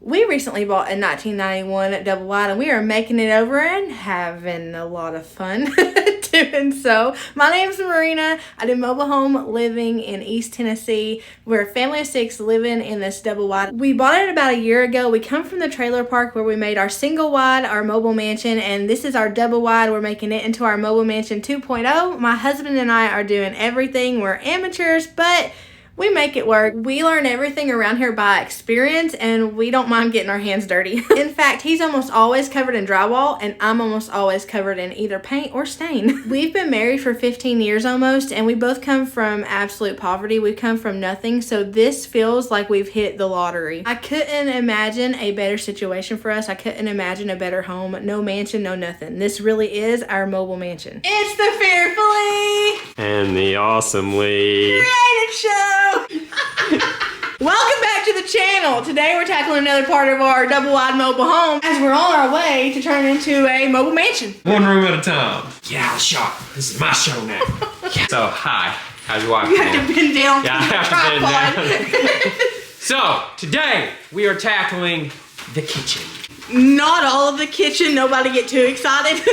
We recently bought a 1991 double wide and we are making it over and having a lot of fun doing so. My name is Merina. I do mobile home living in East Tennessee. We're a family of 6 living in this double wide. We bought it about a year ago. We come from the trailer park where we made our single wide, our mobile mansion, and this is our double wide. We're making it into our mobile mansion 2.0. My husband and I are doing everything. We're amateurs, but we make it work. We learn everything around here by experience, and we don't mind getting our hands dirty. In fact, he's almost always covered in drywall, and I'm almost always covered in either paint or stain. We've been married for 15 years almost, and we both come from absolute poverty. We come from nothing, so this feels like we've hit the lottery. I couldn't imagine a better situation for us. I couldn't imagine a better home. No mansion, no nothing. This really is our mobile mansion. It's the fearfully and the awesomely created show. Welcome back to the channel. Today we're tackling another part of our double wide mobile home as we're on our way to turn into a mobile mansion. One room at a time. Get out of the shop. This is my show now. So, hi. How's your wife? You have to bend down. Yeah, I have to bend down. So, today we are tackling the kitchen. Not all of the kitchen. Nobody get too excited.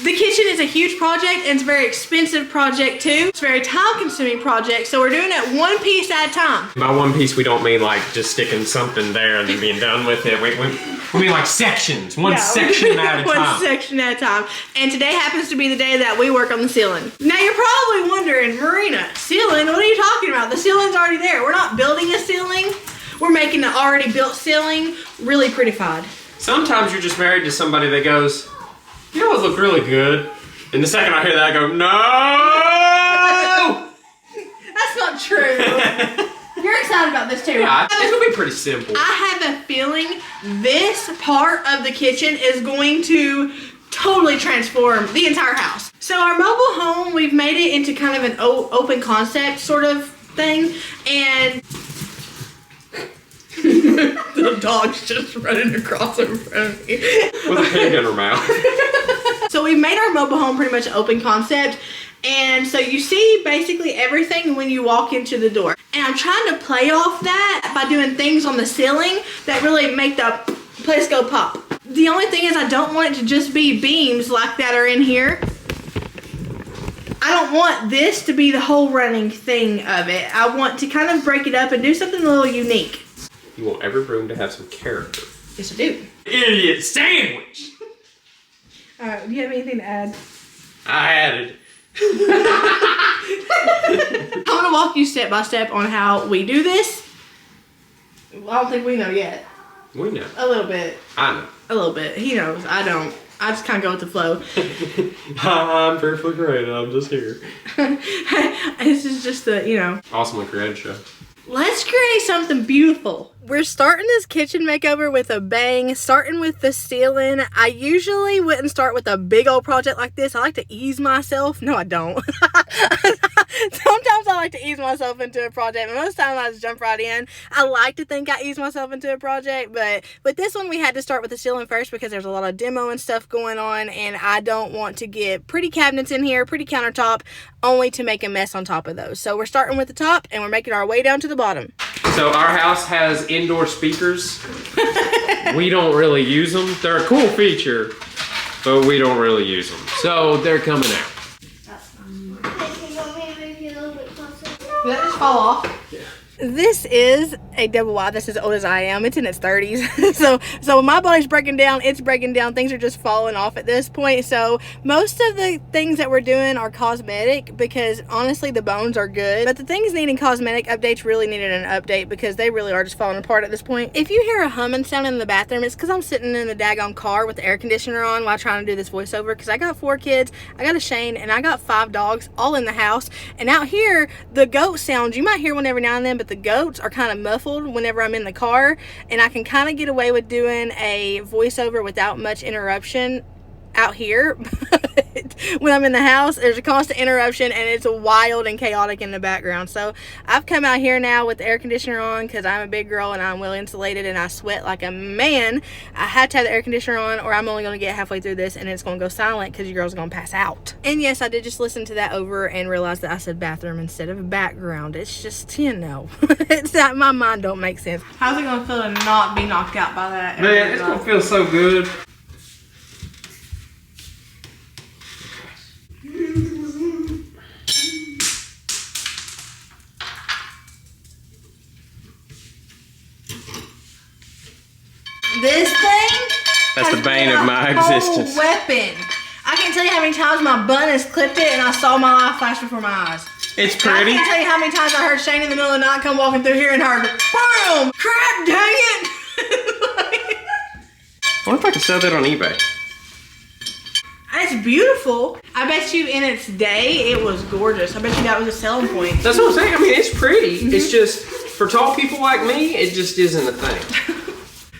The kitchen is a huge project and it's a very expensive project too. It's a very time-consuming project, so we're doing it one piece at a time. By one piece, we don't mean like just sticking something there and then being done with it. We mean like sections, one section at a time. One section at a time. And today happens to be the day that we work on the ceiling. Now you're probably wondering, Merina, ceiling? What are you talking about? The ceiling's already there. We're not building a ceiling. We're making an already built ceiling really prettified. Sometimes you're just married to somebody that goes, you know, it look really good. And the second I hear that, I go, no! That's not true. You're excited about this too, Yeah, right? it's gonna be pretty simple. I have a feeling this part of the kitchen is going to totally transform the entire house. So our mobile home, we've made it into kind of an open concept sort of thing. And the dog's just running across in front of me. With a pig in her mouth. So we made our mobile home pretty much open concept. And so you see basically everything when you walk into the door. And I'm trying to play off that by doing things on the ceiling that really make the place go pop. The only thing is I don't want it to just be beams like that are in here. I don't want this to be the whole running thing of it. I want to kind of break it up and do something a little unique. You want every room to have some character. Yes, I do. Idiot sandwich! Alright, do you have anything to add? I added. I'm going to walk you step by step on how we do this. I don't think we know yet. We know. A little bit. I know. A little bit. He knows. I don't. I just kind of go with the flow. I'm perfectly great. I'm just here. This is just the, you know. Awesomely created show. Let's create something beautiful. We're starting this kitchen makeover with a bang, starting with the ceiling. I usually wouldn't start with a big old project like this. I like to ease myself. No, I don't. Sometimes I like to ease myself into a project, but most of the time I just jump right in. I like to think I ease myself into a project, but with this one we had to start with the ceiling first because there's a lot of demo and stuff going on, and I don't want to get pretty cabinets in here, pretty countertop, only to make a mess on top of those. So we're starting with the top and we're making our way down to the bottom. So our house has indoor speakers. We don't really use them. They're a cool feature, but we don't really use them. So they're coming out. Did that just fall off? Yeah. This is a double wide that's as old as I am. It's in its 30s. so when my body's breaking down, it's breaking down. Things are just falling off at this point. So most of the things that we're doing are cosmetic because honestly the bones are good. But the things needing cosmetic updates really needed an update because they really are just falling apart at this point. If you hear a humming sound in the bathroom, it's because I'm sitting in the daggone car with the air conditioner on while trying to do this voiceover because I got 4 kids, I got a Shane, and I got 5 dogs all in the house. And out here, the goat sounds, you might hear one every now and then, but the goats are kind of muffled whenever I'm in the car, and I can kind of get away with doing a voiceover without much interruption out here. But when I'm in the house. There's a constant interruption and it's wild and chaotic in the background. So I've come out here now with the air conditioner on because I'm a big girl and I'm well insulated and I sweat like a man. I have to have the air conditioner on or I'm only going to get halfway through this and it's going to go silent because your girl's going to pass out. And yes, I did just listen to that over and realize that I said bathroom instead of background. It's just, you know, it's that my mind don't make sense. How's it going to feel to not be knocked out by that? Man, it's going to feel so good. This thing? That's the bane of my existence. Weapon. I can't tell you how many times my bun has clipped it and I saw my life flash before my eyes. It's pretty. I can't tell you how many times I heard Shane in the middle of the night come walking through here and heard, BOOM! Crap, dang it! I wonder if I can sell that on eBay. It's beautiful. I bet you in its day it was gorgeous. I bet you that was a selling point. That's what I'm saying. I mean, it's pretty. It's just, for tall people like me, it just isn't a thing.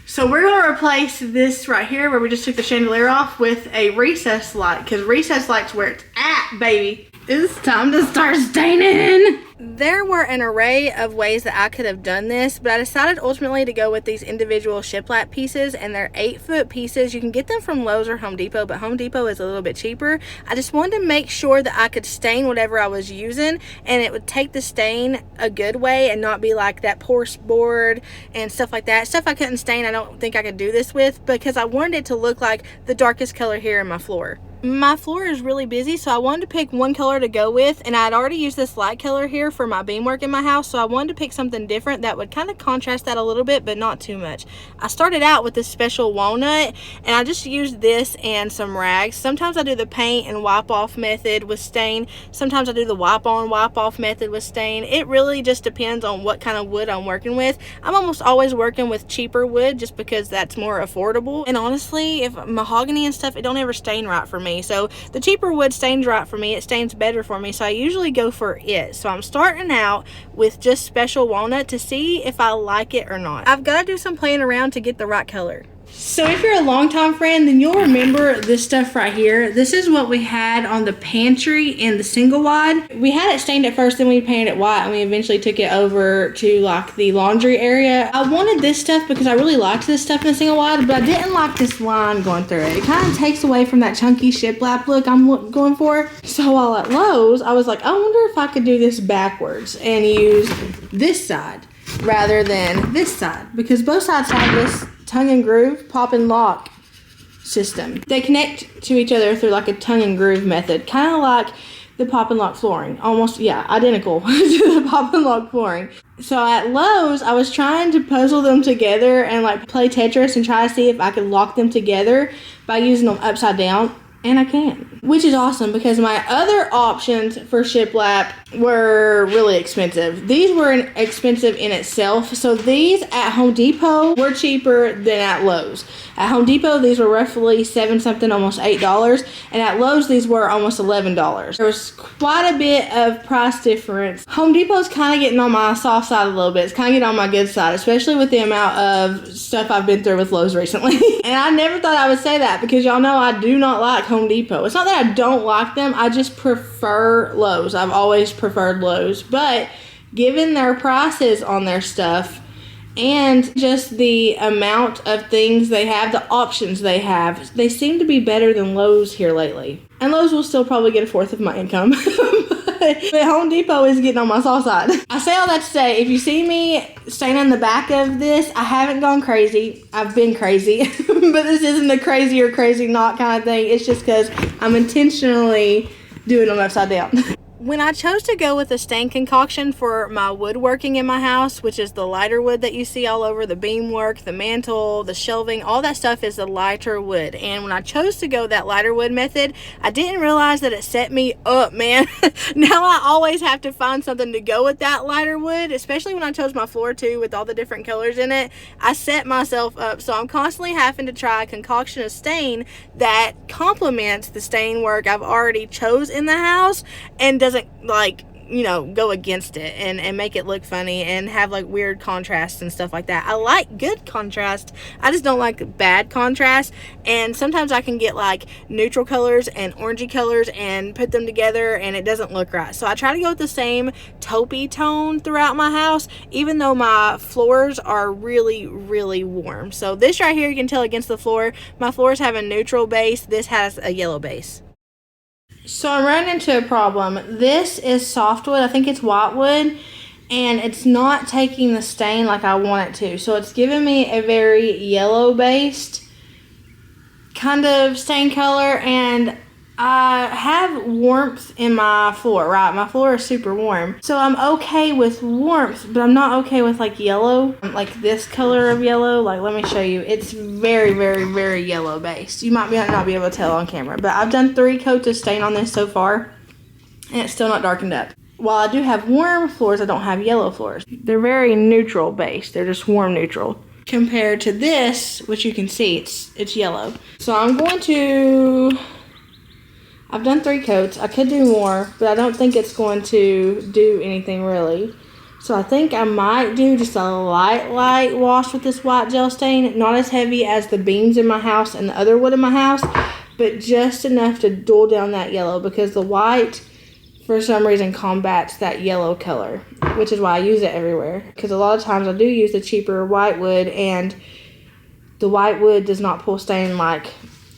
So we're going to replace this right here where we just took the chandelier off with a recessed light because recessed light's where it's at, baby. It's time to start staining. There were an array of ways that I could have done this, but I decided ultimately to go with these individual shiplap pieces, and they're 8-foot pieces. You can get them from Lowe's or Home Depot, but Home Depot is a little bit cheaper. I just wanted to make sure that I could stain whatever I was using, and it would take the stain a good way and not be like that porous board and stuff like that. Stuff I couldn't stain, I don't think I could do this with because I wanted it to look like the darkest color here in my floor. My floor is really busy, so I wanted to pick one color to go with, and I'd already used this light color here for my beamwork in my house, so I wanted to pick something different that would kind of contrast that a little bit, but not too much. I started out with this special walnut, and I just used this and some rags. Sometimes I do the paint and wipe off method with stain. Sometimes I do the wipe on, wipe off method with stain. It really just depends on what kind of wood I'm working with. I'm almost always working with cheaper wood just because that's more affordable, and honestly, if mahogany and stuff, it don't ever stain right for me. So the cheaper wood stains right for me. It stains better for me. So I usually go for it. So I'm starting out with just special walnut to see if I like it or not. I've got to do some playing around to get the right color. So if you're a longtime friend, then you'll remember this stuff right here. This is what we had on the pantry in the single wide. We had it stained at first, then we painted it white, and we eventually took it over to like the laundry area. I wanted this stuff because I really liked this stuff in the single wide, but I didn't like this line going through it. It kind of takes away from that chunky shiplap look I'm going for. So while at Lowe's, I was like, I wonder if I could do this backwards and use this side rather than this side, because both sides have this tongue and groove pop and lock system. They connect to each other through like a tongue and groove method, kind of like the pop and lock flooring, almost, yeah, identical to the pop and lock flooring. So at Lowe's, I was trying to puzzle them together and like play Tetris and try to see if I could lock them together by using them upside down, and I can, which is awesome because my other options for shiplap were really expensive. These were expensive in itself. So these at Home Depot were cheaper than at Lowe's. At Home Depot, these were roughly $7 something, almost $8. And at Lowe's, these were almost $11. There was quite a bit of price difference. Home Depot's kind of getting on my soft side a little bit. It's kind of getting on my good side, especially with the amount of stuff I've been through with Lowe's recently. And I never thought I would say that because y'all know I do not like Home Depot. It's not that I don't like them. I just prefer Lowe's. I've always preferred Lowe's. But given their prices on their stuff and just the amount of things they have, the options they have, they seem to be better than Lowe's here lately. And Lowe's will still probably get a fourth of my income. But Home Depot is getting on my soft side. I say all that to say, if you see me staying on the back of this, I haven't gone crazy. I've been crazy. But this isn't a crazy or crazy not kind of thing. It's just because I'm intentionally doing them upside down. When I chose to go with a stain concoction for my woodworking in my house, which is the lighter wood that you see all over the beamwork, the mantle, the shelving, all that stuff is the lighter wood. And when I chose to go that lighter wood method, I didn't realize that it set me up, man. Now I always have to find something to go with that lighter wood, especially when I chose my floor too with all the different colors in it. I set myself up, so I'm constantly having to try a concoction of stain that complements the stain work I've already chose in the house and doesn't like you know, go against it and make it look funny and have like weird contrasts and stuff like that. I like good contrast. I just don't like bad contrast. And sometimes I can get like neutral colors and orangey colors and put them together and it doesn't look right. So I try to go with the same taupey tone throughout my house, even though my floors are really, really warm. So this right here, you can tell against the floor, my floors have a neutral base. This has a yellow base. So I'm running into a problem. This is softwood. I think it's whitewood, and it's not taking the stain like I want it to. So it's giving me a very yellow-based kind of stain color, and I have warmth in my floor, right? My floor is super warm. So I'm okay with warmth, but I'm not okay with like yellow, like this color of yellow. Like, let me show you. It's very, very, very yellow based. You might not be able to tell on camera, but I've done 3 coats of stain on this so far, and it's still not darkened up. While I do have warm floors, I don't have yellow floors. They're very neutral based. They're just warm neutral. Compared to this, which you can see, it's yellow. So I'm going to... I've done 3 coats. I could do more, but I don't think it's going to do anything really. So I think I might do just a light wash with this white gel stain. Not as heavy as the beams in my house and the other wood in my house, but just enough to dull down that yellow, because the white, for some reason, combats that yellow color, which is why I use it everywhere. Because a lot of times I do use the cheaper white wood, and the white wood does not pull stain like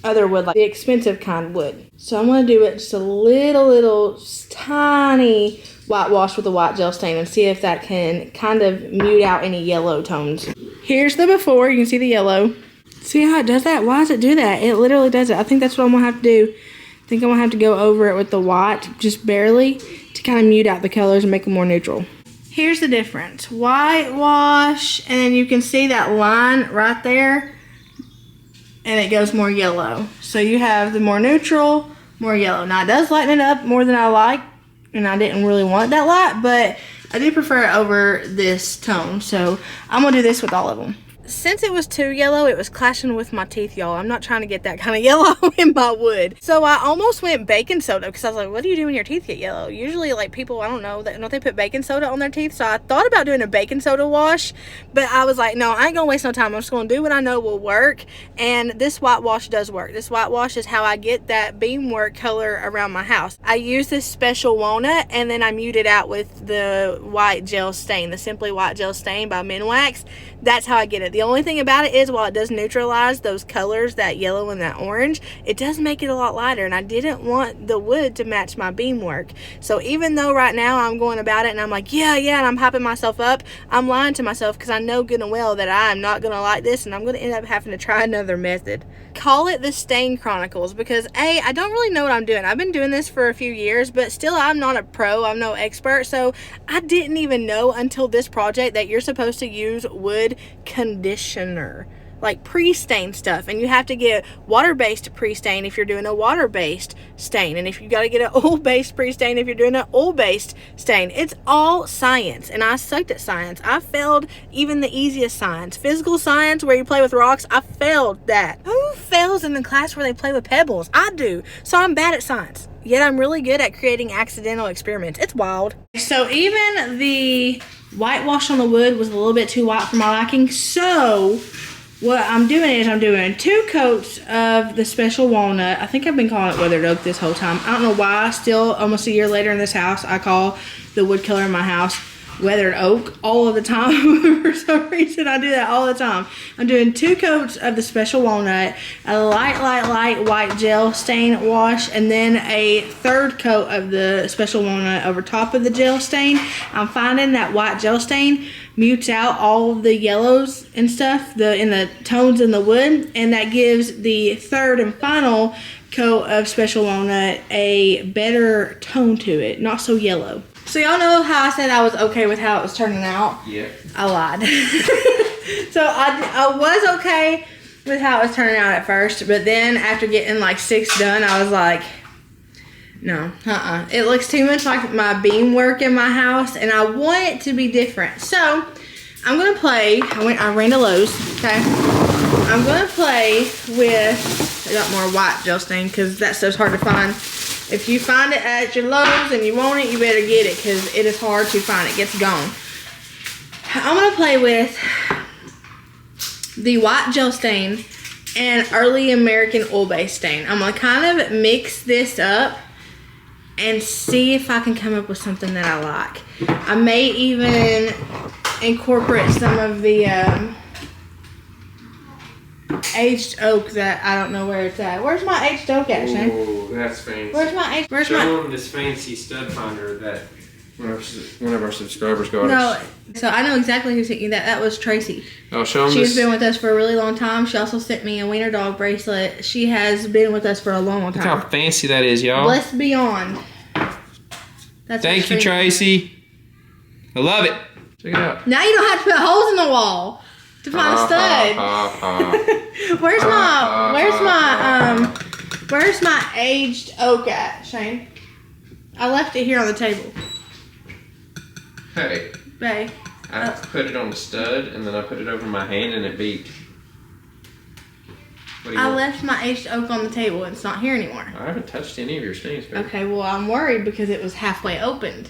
other wood, like the expensive kind would. So I'm going to do it just a little tiny whitewash with the white gel stain and see if that can kind of mute out any yellow tones. Here's the before. You can see the yellow. See how it does that? Why does it do that? It literally does it. I think that's what I'm going to have to do. I think I'm going to have to go over it with the white, just barely, to kind of mute out the colors and make them more neutral. Here's the difference. Whitewash, and then you can see that line right there, and it goes more yellow. So you have the more neutral, more yellow. Now it does lighten it up more than I like, and I didn't really want that light, but I do prefer it over this tone. So I'm gonna do this with all of them. Since it was too yellow, it was clashing with my teeth, y'all. I'm not trying to get that kind of yellow in my wood. So I almost went baking soda, because I was like, what do you do when your teeth get yellow? Usually, like, people, I don't know, don't they put baking soda on their teeth? So I thought about doing a baking soda wash, but I was like, no, I ain't gonna waste no time. I'm just gonna do what I know will work, and this whitewash does work. This whitewash is how I get that beamwork color around my house. I use this special walnut, and then I mute it out with the white gel stain, the Simply White Gel Stain by Minwax. That's how I get it. The only thing about it is, while it does neutralize those colors, that yellow and that orange, it does make it a lot lighter, and I didn't want the wood to match my beamwork. So even though right now I'm going about it and I'm like, yeah, and I'm hyping myself up, I'm lying to myself, because I know good and well that I'm not going to like this, and I'm going to end up having to try another method. Call it the Stain Chronicles, because I don't really know what I'm doing. I've been doing this for a few years, but still I'm not a pro, I'm no expert, so I didn't even know until this project that you're supposed to use wood conditioner, like pre-stain stuff, and you have to get water-based pre-stain if you're doing a water-based stain, and if you got to get an oil-based pre-stain if you're doing an oil-based stain. It's all science, and I sucked at science. I failed even the easiest science. Physical science, where you play with rocks, I failed that. Who fails in the class where they play with pebbles? I do. So I'm bad at science, yet I'm really good at creating accidental experiments. It's wild. So even the whitewash on the wood was a little bit too white for my liking, so what I'm doing is I'm doing 2 coats of the special walnut. I think I've been calling it weathered oak this whole time. I don't know why, still almost a year later in this house, I call the wood color in my house weathered oak all of the time. For some reason, I do that all the time. I'm doing 2 coats of the special walnut, a light white gel stain wash, and then a 3rd coat of the special walnut over top of the gel stain. I'm finding that white gel stain mutes out all of the yellows and stuff in the tones in the wood, and that gives the 3rd and final coat of special walnut a better tone to it, not so yellow. So y'all know how I said I was okay with how it was turning out? Yeah. I lied. So I was okay with how it was turning out at first, but then after getting like 6 done, I was like, no, it looks too much like my beam work in my house, and I want it to be different. So I'm gonna play. I ran to Lowe's. Okay, I'm gonna play with. I got more white gel stain because that stuff's hard to find. If you find it at your Lowe's and you want it, you better get it because it is hard to find. It gets gone. I'm going to play with the white gel stain and early American oil-based stain. I'm going to kind of mix this up and see if I can come up with something that I like. I may even incorporate some of the aged oak that I don't know where it's at. Where's my aged oak at, Shane? Oh, that's fancy. Show them this fancy stud finder that one of our subscribers got us. No, so I know exactly who sent you that. That was Tracy. Oh, show them She's been with us for a really long time. She also sent me a wiener dog bracelet. She has been with us for a long time. Look how fancy that is, y'all. Blessed beyond. Thank you, Tracy. I love it. Check it out. Now you don't have to put holes in the wall to find a stud. Where's my aged oak at, Shane? I left it here on the table. Hey. Babe. I put it on the stud and then I put it over my hand and it beat. I left my aged oak on the table and it's not here anymore. I haven't touched any of your stains, babe. Okay, well I'm worried because it was halfway opened.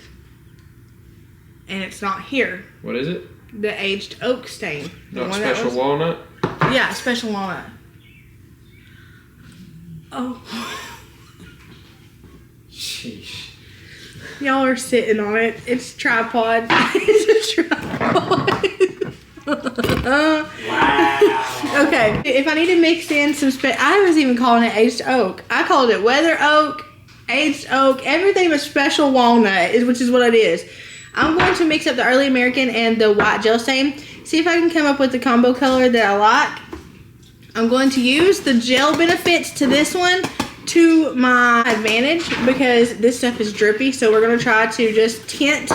And it's not here. What is it? The aged oak stain. Not special walnut? Yeah, special walnut. Oh. Sheesh. Y'all are sitting on it. It's tripod. It's a tripod. Wow. Okay, if I need to mix in some I was even calling it aged oak. I called it weather oak, aged oak, everything but special walnut, which is what it is. I'm going to mix up the early American and the white gel stain. See if I can come up with the combo color that I like. I'm going to use the gel benefits to this one to my advantage because this stuff is drippy. So we're going to try to just tint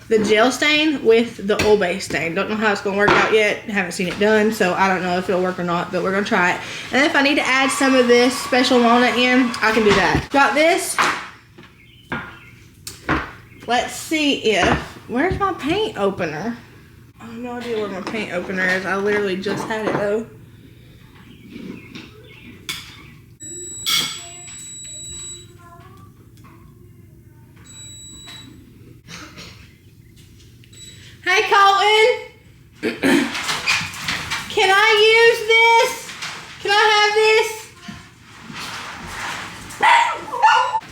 the gel stain with the oil-based stain. Don't know how it's going to work out yet. Haven't seen it done, so I don't know if it'll work or not, but we're going to try it. And then if I need to add some of this special walnut in, I can do that. Got this. Let's see if... Where's my paint opener? I have no idea where my paint opener is. I literally just had it, though. Hey, Colton! Can I use this? Can I have this?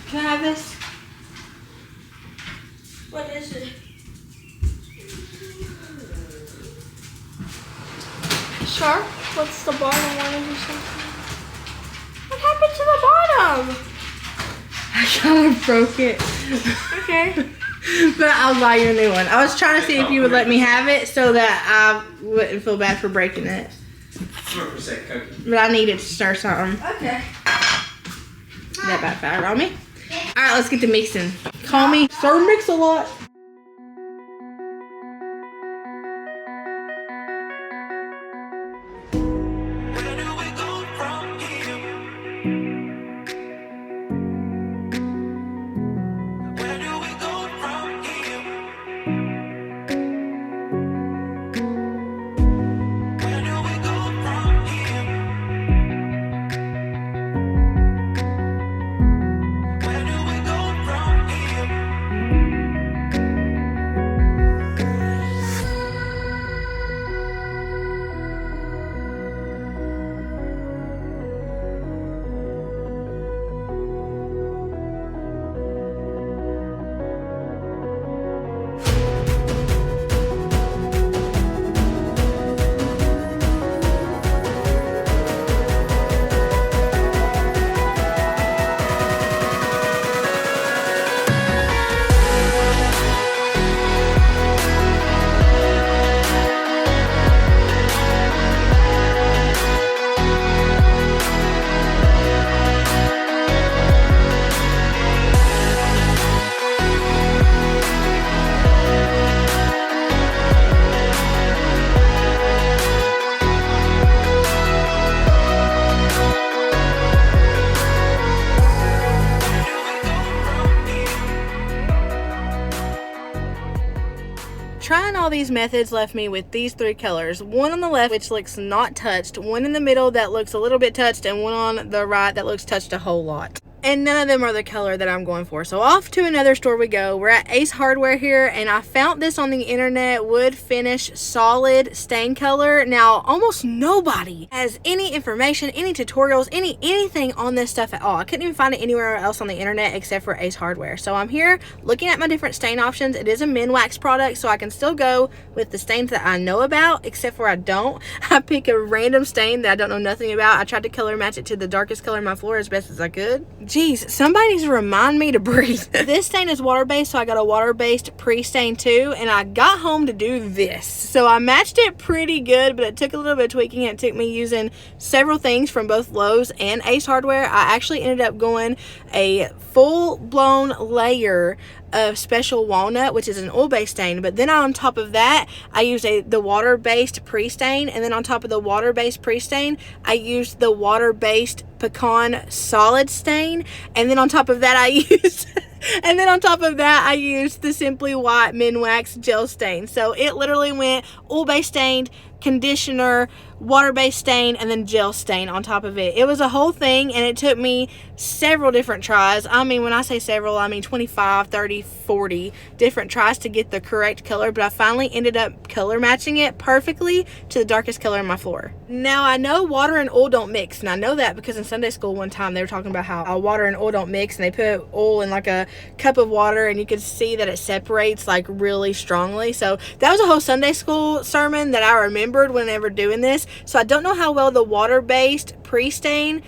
Can I have this? What is it? Sure. What's the bottom one or something? What happened to the bottom? I kind of broke it. Okay. But I'll buy you a new one. I was trying to see if you would let me have it so that I wouldn't feel bad for breaking it. But I needed to stir something. Okay. That backfired on me. Alright, let's get to mixing. Call me Sir Mix-a-Lot. Trying all these methods left me with these three colors. One on the left which looks not touched, one in the middle that looks a little bit touched, and one on the right that looks touched a whole lot. and none of them are the color that I'm going for. So off to another store we go. We're at Ace Hardware here, and I found this on the internet, wood finish solid stain color. Now almost nobody has any information, any tutorials, anything on this stuff at all. I couldn't even find it anywhere else on the internet except for Ace Hardware. So I'm here looking at my different stain options. It is a Minwax product, so I can still go with the stains that I know about, except for I don't. I pick a random stain that I don't know nothing about. I tried to color match it to the darkest color in my floor as best as I could. Jeez, somebody needs to remind me to breathe. This stain is water-based, so I got a water-based pre-stain too, and I got home to do this. So I matched it pretty good, but it took a little bit of tweaking. It took me using several things from both Lowe's and Ace Hardware. I actually ended up going a full-blown layer of Special Walnut, which is an oil-based stain, but then on top of that I used the water-based pre-stain, and then on top of the water-based pre-stain I used the water-based Pecan solid stain, and then on top of that I used I used the Simply White Minwax gel stain. So it literally went oil-based stained, conditioner, water-based stain, and then gel stain on top of it. It was a whole thing, and it took me several different tries. I mean, when I say several, I mean 25, 30, 40 different tries to get the correct color, but I finally ended up color matching it perfectly to the darkest color in my floor. Now, I know water and oil don't mix, and I know that because in Sunday school one time they were talking about how water and oil don't mix, and they put oil in like a cup of water, and you could see that it separates like really strongly. So that was a whole Sunday school sermon that I remembered whenever doing this. So I don't know how well the water-based pre-stain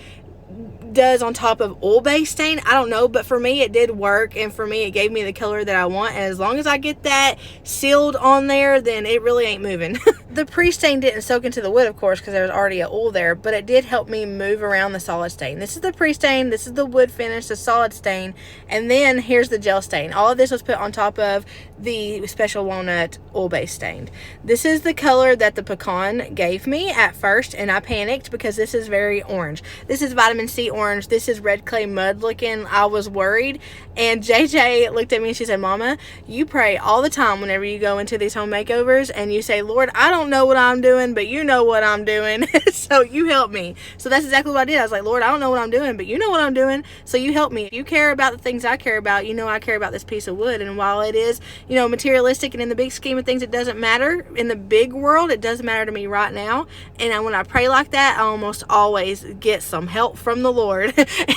does on top of oil-based stain. I don't know, but for me it did work, and for me it gave me the color that I want, and as long as I get that sealed on there, then it really ain't moving. The pre-stain didn't soak into the wood, of course, because there was already a oil there, but it did help me move around the solid stain. This is the pre-stain, this is the wood finish, the solid stain, and then here's the gel stain. All of this was put on top of the Special Walnut oil-based stain. This is the color that the Pecan gave me at first, and I panicked because this is very orange. This is vitamin C orange. This is red clay mud looking. I was worried, and JJ looked at me and she said, "Mama, you pray all the time whenever you go into these home makeovers, and you say, Lord, I don't know what I'm doing, but you know what I'm doing, so you help me." So that's exactly what I did. I was like, Lord, I don't know what I'm doing, but you know what I'm doing, so you help me. If you care about the things I care about, you know I care about this piece of wood, and while it is, you know, materialistic, and in the big scheme of things it doesn't matter, in the big world it does matter to me right now, and when I pray like that, I almost always get some help from the Lord.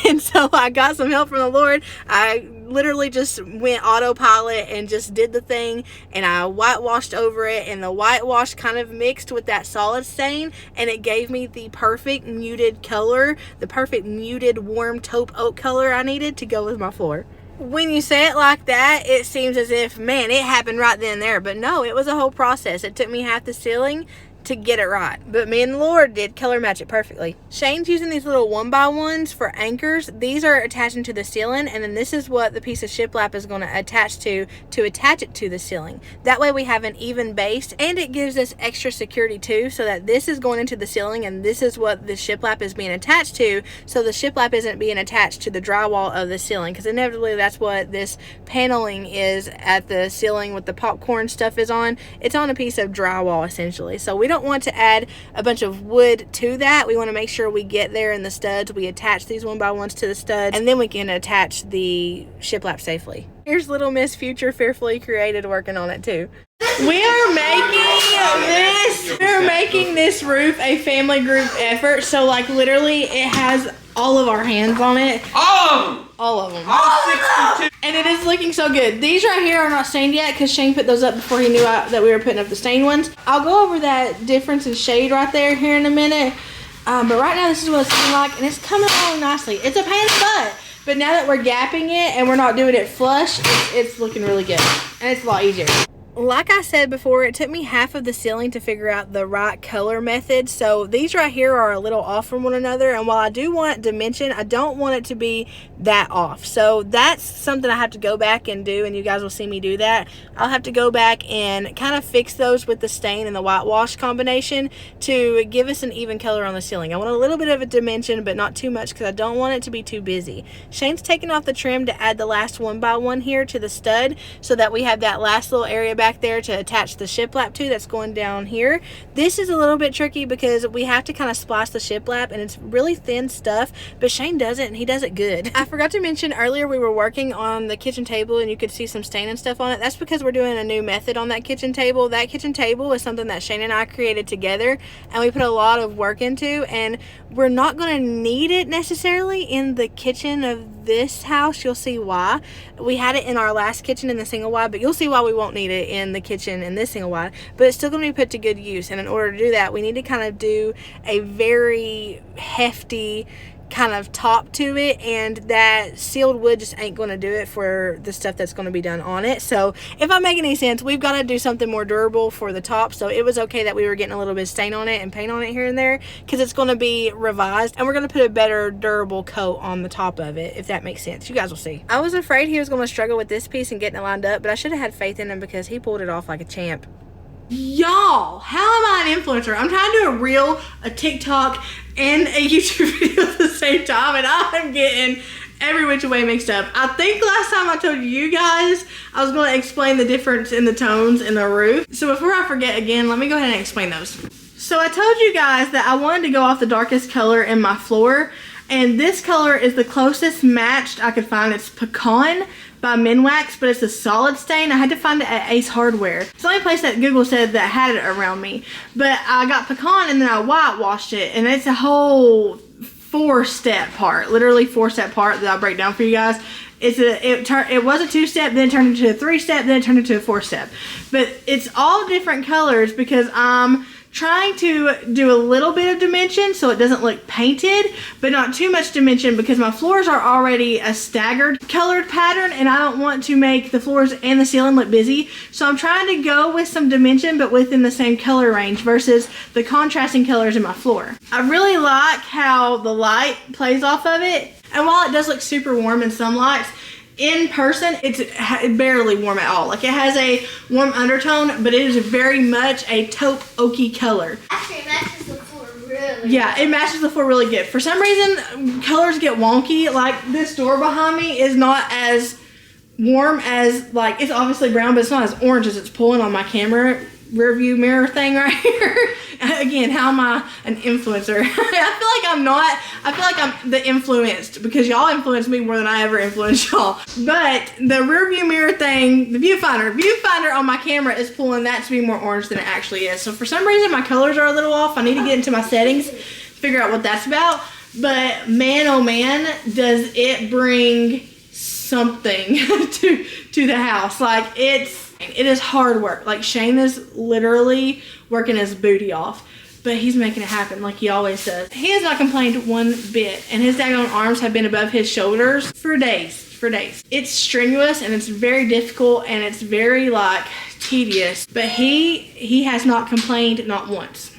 And so I got some help from the Lord. I literally just went autopilot and just did the thing, and I whitewashed over it, and the whitewash kind of mixed with that solid stain, and it gave me the perfect muted color, the perfect muted warm taupe oak color I needed to go with my floor. When you say it like that, it seems as if, man, it happened right then and there, but no, it was a whole process. It took me half the ceiling to get it right, but me and the Lord did color match it perfectly. Shane's using these little 1x1s for anchors. These are attaching to the ceiling, and then this is what the piece of shiplap is going to attach to attach it to the ceiling. That way we have an even base, and it gives us extra security too, so that this is going into the ceiling, and this is what the shiplap is being attached to, so the shiplap isn't being attached to the drywall of the ceiling, because inevitably that's what this paneling is at the ceiling with the popcorn stuff is on. It's on a piece of drywall essentially, so we don't want to add a bunch of wood to that. We want to make sure we get there in the studs, we attach these 1x1s to the studs, and then we can attach the shiplap safely. Here's little Miss Future Fearfully Created working on it too. We are making this roof a family group effort, so like literally it has all of our hands on it. All of them. All 62. And it is looking so good. These right here are not stained yet because Shane put those up before he knew that we were putting up the stained ones. I'll go over that difference in shade right there here in a minute. But right now this is what it's looking like, and it's coming along nicely. It's a pain in the butt, but now that we're gapping it and we're not doing it flush, it's looking really good, and it's a lot easier. Like I said before, it took me half of the ceiling to figure out the right color method. So these right here are a little off from one another, and while I do want dimension, I don't want it to be that off. So that's something I have to go back and do, and you guys will see me do that. I'll have to go back and kind of fix those with the stain and the whitewash combination to give us an even color on the ceiling. I want a little bit of a dimension, but not too much, because I don't want it to be too busy. Shane's taking off the trim to add the last 1x1 here to the stud, so that we have that last little area back there to attach the shiplap to that's going down here. This is a little bit tricky because we have to kind of splice the shiplap, and it's really thin stuff, but Shane does it, and he does it good. I forgot to mention earlier we were working on the kitchen table and you could see some stain and stuff on it. That's because we're doing a new method on that kitchen table. That kitchen table is something that Shane and I created together and we put a lot of work into, and we're not going to need it necessarily in the kitchen of this house. You'll see why. We had it in our last kitchen in the single wide, but you'll see why we won't need it in the kitchen in this single wide, but it's still going to be put to good use. And in order to do that, we need to kind of do a very hefty kind of top to it, and that sealed wood just ain't going to do it for the stuff that's going to be done on it. So if I'm making any sense, we've got to do something more durable for the top. So it was okay that we were getting a little bit of stain on it and paint on it here and there, because it's going to be revised and we're going to put a better durable coat on the top of it, if that makes sense. You guys will see. I was afraid he was going to struggle with this piece and getting it lined up, but I should have had faith in him because he pulled it off like a champ. Y'all, how am I an influencer? I'm trying to do a reel, a TikTok, and a YouTube video at the same time, and I'm getting every which way mixed up. I think last time I told you guys I was going to explain the difference in the tones in the roof. So before I forget again, let me go ahead and explain those. So I told you guys that I wanted to go off the darkest color in my floor, and this color is the closest matched I could find. It's Pecan by Minwax, but it's a solid stain. I had to find it at Ace Hardware. It's the only place that Google said that had it around me. But I got Pecan and then I whitewashed it, and it's a whole 4-step part, literally 4-step part that I'll break down for you guys. It was a 2-step, then it turned into a 3-step, then it turned into a 4-step. But it's all different colors because I'm trying to do a little bit of dimension so it doesn't look painted, but not too much dimension, because my floors are already a staggered colored pattern and I don't want to make the floors and the ceiling look busy. So I'm trying to go with some dimension but within the same color range versus the contrasting colors in my floor. I really like how the light plays off of it, and while it does look super warm in some lights, in person, it's barely warm at all. Like, it has a warm undertone, but it is very much a taupe oaky color. Actually, it matches the floor really Yeah, it matches the floor really good. For some reason, colors get wonky. Like, this door behind me is not as warm as, like, it's obviously brown, but it's not as orange as it's pulling on my camera rear view mirror thing right here. Again, how am I an influencer? I feel like I'm the influenced, because y'all influence me more than I ever influence y'all. But the rear view mirror thing, the viewfinder on my camera is pulling that to be more orange than it actually is. So for some reason my colors are a little off. I need to get into my settings, figure out what that's about. But man, oh man, does it bring something to the house. Like, it is hard work. Like, Shane is literally working his booty off, but he's making it happen like he always does. He has not complained one bit, and his daggone arms have been above his shoulders for days. It's strenuous and it's very difficult and it's very, like, tedious, but he has not complained, not once.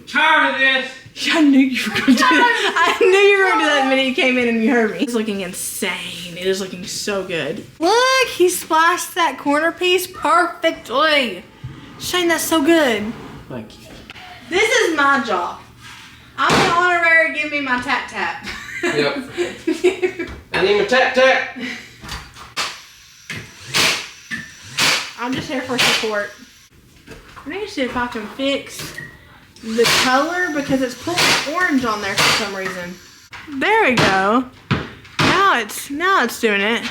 Tired of this. I knew you were going to do that. I knew you were going to do that the minute you came in and you heard me. It's looking insane. It is looking so good. Look, he splashed that corner piece perfectly. Shane, that's so good. Thank you. This is my job. I'm the honorary, give me my tap tap. Yep. I need my tap tap. I'm just here for support. I need to see if I can fix the color, because it's pulling orange on there for some reason. There we go. Now it's doing it.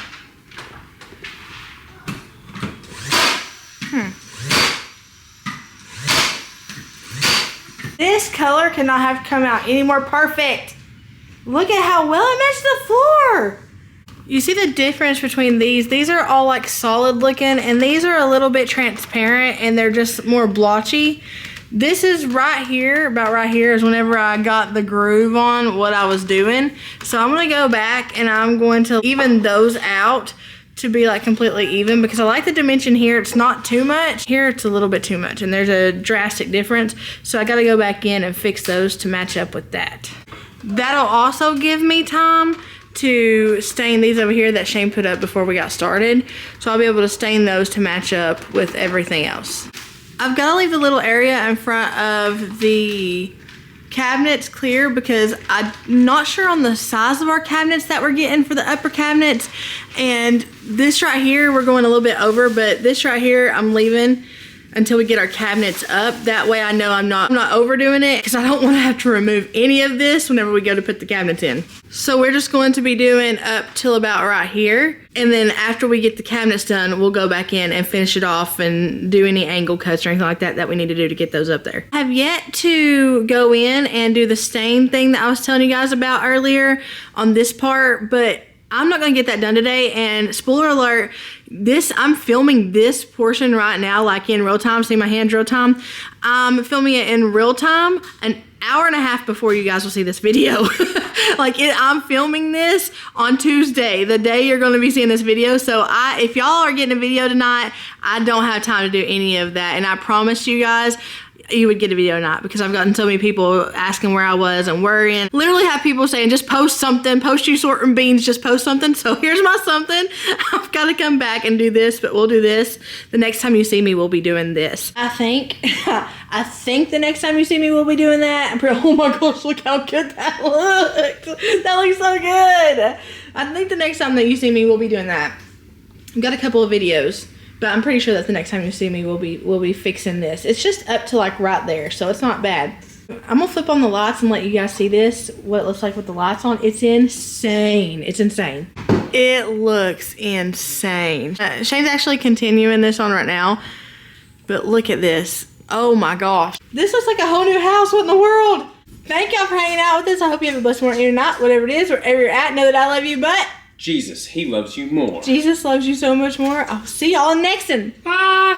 This color cannot have come out any more perfect. Look at how well it matches the floor. You see the difference between these? These are all like solid looking, and these are a little bit transparent and they're just more blotchy. This is right here, about right here is whenever I got the groove on what I was doing. So I'm gonna go back and I'm going to even those out to be like completely even, because I like the dimension here. It's not too much. Here it's a little bit too much, and there's a drastic difference. So I gotta go back in and fix those to match up with that. That'll also give me time to stain these over here that Shane put up before we got started. So I'll be able to stain those to match up with everything else. I've got to leave the little area in front of the cabinets clear, because I'm not sure on the size of our cabinets that we're getting for the upper cabinets. And this right here, we're going a little bit over, but this right here, I'm leaving until we get our cabinets up. That way I know I'm not overdoing it, because I don't want to have to remove any of this whenever we go to put the cabinets in. So we're just going to be doing up till about right here. And then after we get the cabinets done, we'll go back in and finish it off and do any angle cuts or anything like that we need to do to get those up there. I have yet to go in and do the stain thing that I was telling you guys about earlier on this part, but I'm not gonna get that done today. And spoiler alert, I'm filming this portion right now, like in real time. See my hands real time? I'm filming it in real time, an hour and a half before you guys will see this video. I'm filming this on Tuesday, the day you're gonna be seeing this video. So if y'all are getting a video tonight, I don't have time to do any of that. And I promise you guys, you would get a video tonight, because I've gotten so many people asking where I was and worrying. Literally have people saying, just post something, post you sorting beans, just post something. So here's my something. I've got to come back and do this, but we'll do this. The next time you see me, we'll be doing this. I think the next time you see me, we'll be doing that. Oh my gosh, look how good that looks. That looks so good. I think the next time that you see me, we'll be doing that. I've got a couple of videos, but I'm pretty sure that the next time you see me, we'll be fixing this. It's just up to like right there, so it's not bad. I'm gonna flip on the lights and let you guys see this, what it looks like with the lights on. It's insane. It's insane. It looks insane. Shane's actually continuing this on right now, but look at this. Oh my gosh. This looks like a whole new house. What in the world? Thank y'all for hanging out with us. I hope you have a blessed morning or night, whatever it is, wherever you're at. Know that I love you, but Jesus, he loves you more. Jesus loves you so much more. I'll see y'all in the next one. Bye.